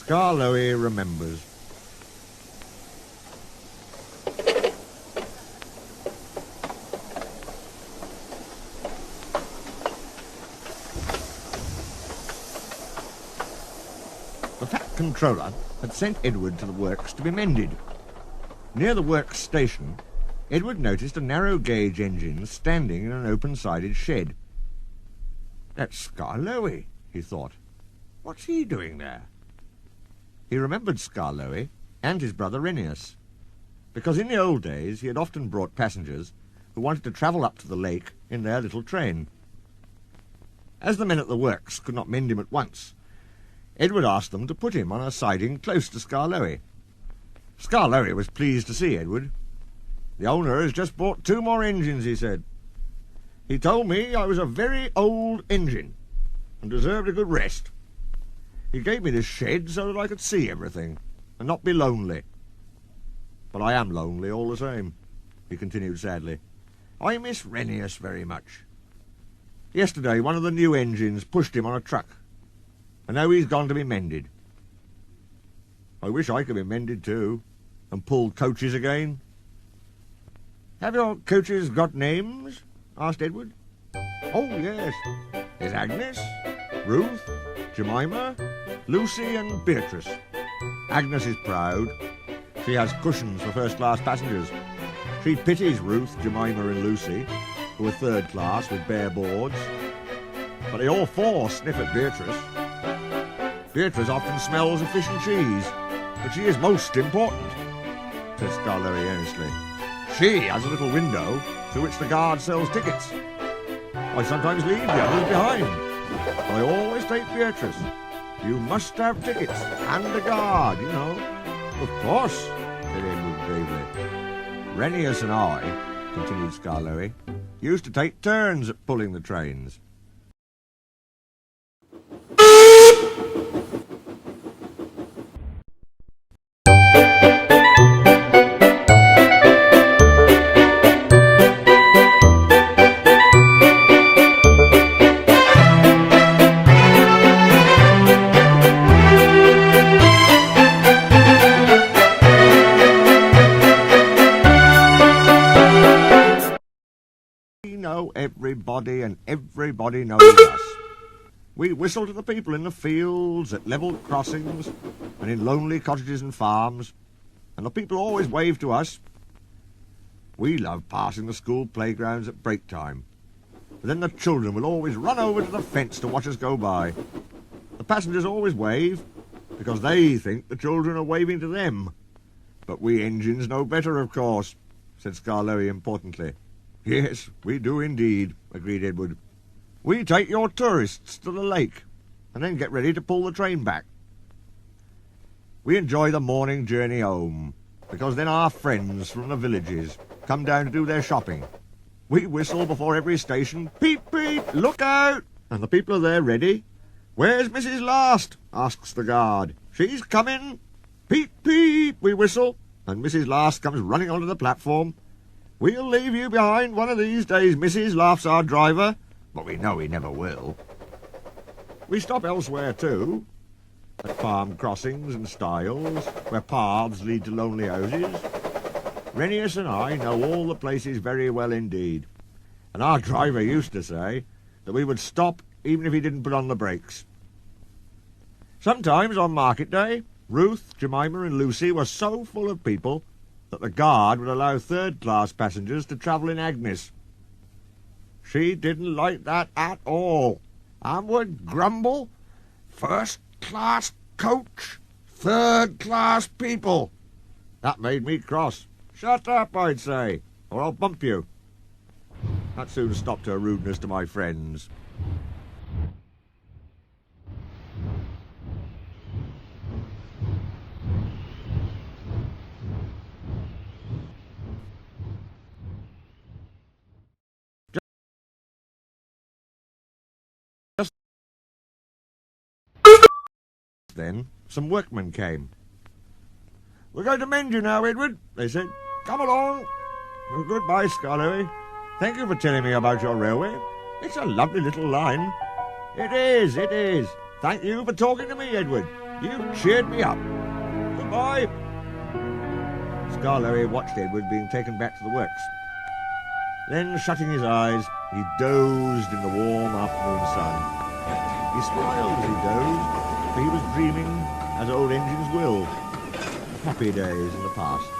Skarloey remembers. The Fat Controller had sent Edward to the works to be mended. Near the works station, Edward noticed a narrow-gauge engine standing in an open-sided shed. "That's Skarloey," he thought. "What's he doing there?" He remembered Skarloey and his brother Renius, because in the old days he had often brought passengers who wanted to travel up to the lake in their little train. As the men at the works could not mend him at once, Edward asked them to put him on a siding close to Skarloey. Skarloey was pleased to see Edward. "The owner has just bought 2 more engines," he said. "He told me I was a very old engine and deserved a good rest. He gave me this shed so that I could see everything and not be lonely. But I am lonely all the same," he continued sadly. "I miss Renius very much. Yesterday one of the new engines pushed him on a truck, and now he's gone to be mended. I wish I could be mended too, and pull coaches again." "Have your coaches got names?" asked Edward. "Oh, yes. There's Agnes, Ruth, Jemima, Lucy and Beatrice. Agnes is proud. She has cushions for first-class passengers. She pities Ruth, Jemima and Lucy, who are third class with bare boards. But they all 4 sniff at Beatrice. Beatrice often smells of fish and cheese, but she is most important," said Skarloey earnestly. "She has a little window through which the guard sells tickets. I sometimes leave the others behind, but I always take Beatrice. You must have tickets and a guard, you know." "Of course," said Edward gravely. "Renius and I," continued Skarloey, "used to take turns at pulling the trains." We know everybody and everybody knows us. We whistle to the people in the fields, at level crossings, and in lonely cottages and farms, and the people always wave to us. We love passing the school playgrounds at break time, but then the children will always run over to the fence to watch us go by. The passengers always wave, because they think the children are waving to them. But we engines know better, of course," said Skarloey importantly. "Yes, we do indeed," agreed Edward. "We take your tourists to the lake, and then get ready to pull the train back. We enjoy the morning journey home, because then our friends from the villages come down to do their shopping. We whistle before every station, 'Peep, peep, look out!' and the people are there ready. 'Where's Mrs. Last?' asks the guard. 'She's coming!' 'Peep, peep,' we whistle, and Mrs. Last comes running onto the platform. 'We'll leave you behind one of these days, missus,' laughs our driver, but we know he never will. We stop elsewhere too, at farm crossings and stiles, where paths lead to lonely houses. Renius and I know all the places very well indeed, and our driver used to say that we would stop even if he didn't put on the brakes. Sometimes on market day, Ruth, Jemima and Lucy were so full of people that the guard would allow third-class passengers to travel in Agnes. She didn't like that at all, and would grumble, 'First-class coach, third-class people.' That made me cross. 'Shut up,' I'd say, 'or I'll bump you.' That soon stopped her rudeness to my friends." Then some workmen came. "We're going to mend you now, Edward," they said. "Come along." "Well, goodbye, Skarloey. Thank you for telling me about your railway. It's a lovely little line." "It is, it is. Thank you for talking to me, Edward." You've cheered me up. Goodbye. Skarloey watched Edward being taken back to the works. Then, shutting his eyes, he dozed in the warm afternoon sun. He smiled as he dozed, for he was dreaming, as old engines will, of happy days in the past.